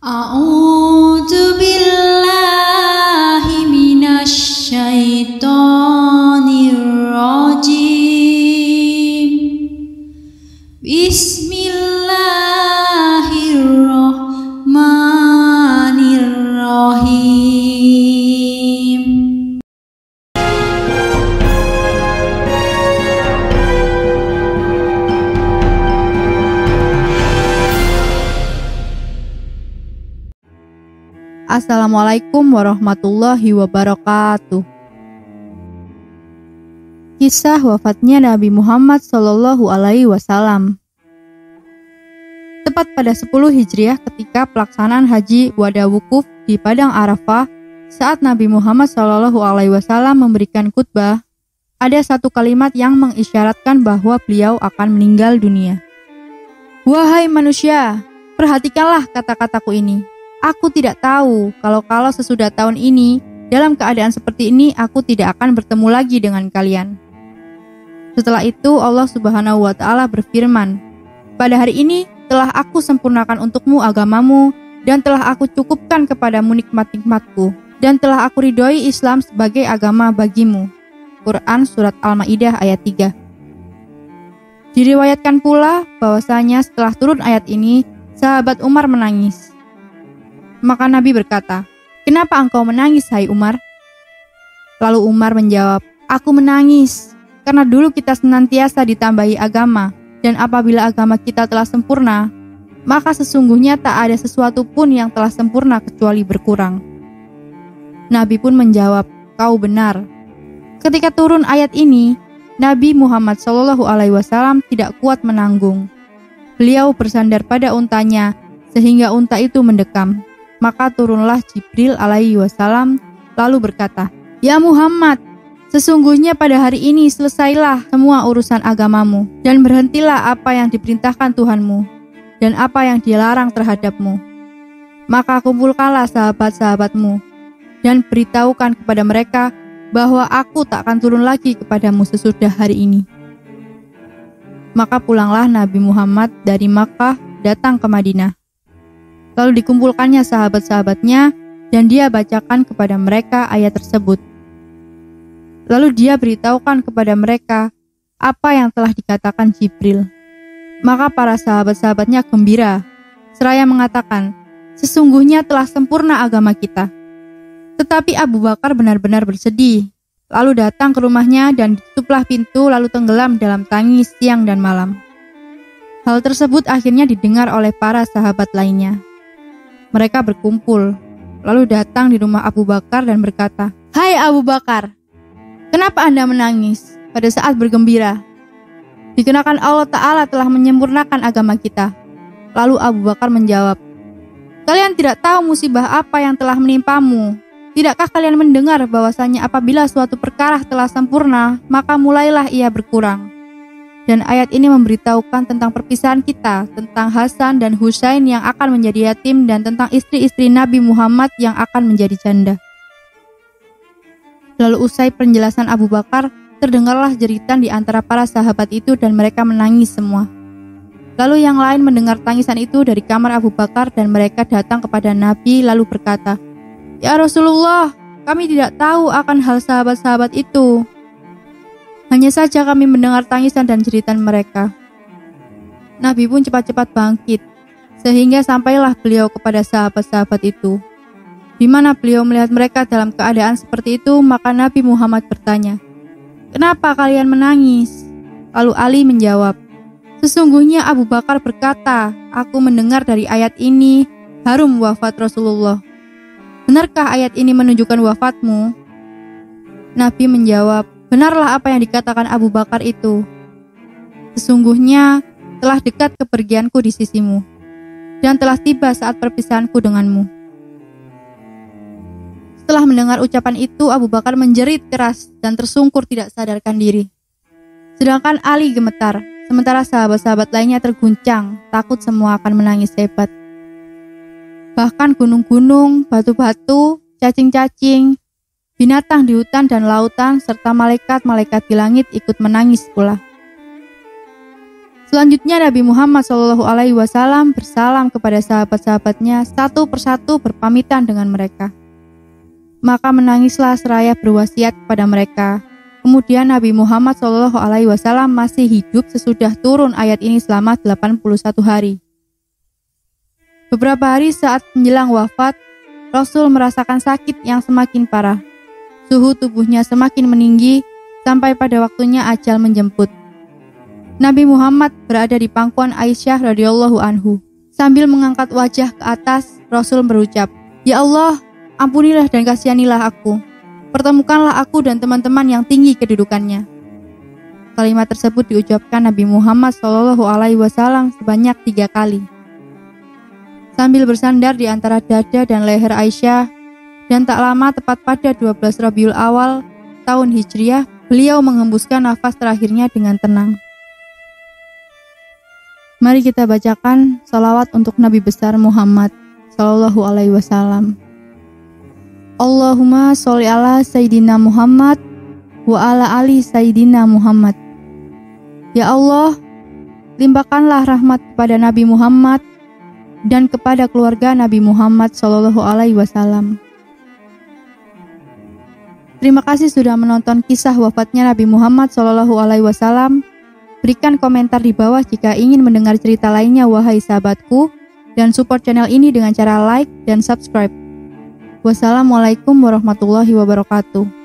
A'udzu billahi minasy syaithanir rajim. Bismillahirrahmanirrahim. Assalamualaikum warahmatullahi wabarakatuh. Kisah wafatnya Nabi Muhammad SAW. Tepat pada 10 Hijriah ketika pelaksanaan haji wada wukuf di Padang Arafah, saat Nabi Muhammad SAW memberikan khutbah, ada satu kalimat yang mengisyaratkan bahwa beliau akan meninggal dunia. Wahai manusia, perhatikanlah kata-kataku ini. Aku tidak tahu kalau sesudah tahun ini, dalam keadaan seperti ini, aku tidak akan bertemu lagi dengan kalian. Setelah itu Allah Subhanahu wa Ta'ala berfirman, pada hari ini telah aku sempurnakan untukmu agamamu, dan telah aku cukupkan kepadamu nikmat-nikmatku, dan telah aku ridhoi Islam sebagai agama bagimu. Quran Surat Al-Ma'idah ayat 3. Diriwayatkan pula bahwasanya setelah turun ayat ini, sahabat Umar menangis. Maka Nabi berkata, "Kenapa engkau menangis, hai Umar?" Lalu Umar menjawab, "Aku menangis karena dulu kita senantiasa ditambahi agama, dan apabila agama kita telah sempurna, maka sesungguhnya tak ada sesuatu pun yang telah sempurna kecuali berkurang." Nabi pun menjawab, "Kau benar." Ketika turun ayat ini, Nabi Muhammad SAW tidak kuat menanggung. Beliau bersandar pada untanya sehingga unta itu mendekam. Maka turunlah Jibril alaihi wasallam lalu berkata, "Ya Muhammad, sesungguhnya pada hari ini selesailah semua urusan agamamu, dan berhentilah apa yang diperintahkan Tuhanmu, dan apa yang dilarang terhadapmu. Maka kumpulkanlah sahabat-sahabatmu, dan beritahukan kepada mereka bahwa aku tak akan turun lagi kepadamu sesudah hari ini." Maka pulanglah Nabi Muhammad dari Makkah datang ke Madinah. Lalu dikumpulkannya sahabat-sahabatnya, dan dia bacakan kepada mereka ayat tersebut. Lalu dia beritahukan kepada mereka apa yang telah dikatakan Jibril. Maka para sahabat-sahabatnya gembira, seraya mengatakan, "Sesungguhnya telah sempurna agama kita." Tetapi Abu Bakar benar-benar bersedih. Lalu datang ke rumahnya dan ditutuplah pintu, lalu tenggelam dalam tangis siang dan malam. Hal tersebut akhirnya didengar oleh para sahabat lainnya. Mereka berkumpul, lalu datang di rumah Abu Bakar dan berkata, "Hai Abu Bakar, kenapa Anda menangis pada saat bergembira? Dikarenakan Allah Ta'ala telah menyempurnakan agama kita." Lalu Abu Bakar menjawab, "Kalian tidak tahu musibah apa yang telah menimpamu. Tidakkah kalian mendengar bahwasanya apabila suatu perkara telah sempurna, maka mulailah ia berkurang?" Dan ayat ini memberitahukan tentang perpisahan kita, tentang Hasan dan Husain yang akan menjadi yatim, dan tentang istri-istri Nabi Muhammad yang akan menjadi janda. Lalu usai penjelasan Abu Bakar, terdengarlah jeritan di antara para sahabat itu dan mereka menangis semua. Lalu yang lain mendengar tangisan itu dari kamar Abu Bakar dan mereka datang kepada Nabi lalu berkata, "Ya Rasulullah, kami tidak tahu akan hal sahabat-sahabat itu. Hanya saja kami mendengar tangisan dan jeritan mereka." Nabi pun cepat-cepat bangkit, sehingga sampailah beliau kepada sahabat-sahabat itu. Di mana beliau melihat mereka dalam keadaan seperti itu, maka Nabi Muhammad bertanya, "Kenapa kalian menangis?" Lalu Ali menjawab, "Sesungguhnya Abu Bakar berkata, aku mendengar dari ayat ini, harum wafat Rasulullah. Benarkah ayat ini menunjukkan wafatmu?" Nabi menjawab, "Benarlah apa yang dikatakan Abu Bakar itu. Sesungguhnya telah dekat kepergianku di sisimu, dan telah tiba saat perpisahanku denganmu." Setelah mendengar ucapan itu, Abu Bakar menjerit keras dan tersungkur tidak sadarkan diri. Sedangkan Ali gemetar, sementara sahabat-sahabat lainnya terguncang, takut semua akan menangis hebat. Bahkan gunung-gunung, batu-batu, cacing-cacing, binatang di hutan dan lautan, serta malaikat-malaikat di langit ikut menangis pula. Selanjutnya Nabi Muhammad SAW bersalam kepada sahabat-sahabatnya, satu persatu berpamitan dengan mereka. Maka menangislah seraya berwasiat kepada mereka. Kemudian Nabi Muhammad SAW masih hidup sesudah turun ayat ini selama 81 hari. Beberapa hari saat menjelang wafat, Rasul merasakan sakit yang semakin parah. Suhu tubuhnya semakin meninggi sampai pada waktunya ajal menjemput. Nabi Muhammad berada di pangkuan Aisyah radhiyallahu anhu. Sambil mengangkat wajah ke atas, Rasul berucap, "Ya Allah, ampunilah dan kasihanilah aku. Pertemukanlah aku dan teman-teman yang tinggi kedudukannya." Kalimat tersebut diucapkan Nabi Muhammad SAW sebanyak 3 kali. Sambil bersandar di antara dada dan leher Aisyah, dan tak lama tepat pada 12 Rabiul Awal tahun Hijriah, beliau menghembuskan nafas terakhirnya dengan tenang. Mari kita bacakan salawat untuk Nabi besar Muhammad Sallallahu Alaihi Wasallam. Allahumma sholli ala Sayyidina Muhammad wa ala ali Sayyidina Muhammad. Ya Allah, limpahkanlah rahmat kepada Nabi Muhammad dan kepada keluarga Nabi Muhammad Sallallahu Alaihi Wasallam. Terima kasih sudah menonton kisah wafatnya Nabi Muhammad Sallallahu Alaihi Wasallam. Berikan komentar di bawah jika ingin mendengar cerita lainnya, wahai sahabatku, dan support channel ini dengan cara like dan subscribe. Wassalamualaikum warahmatullahi wabarakatuh.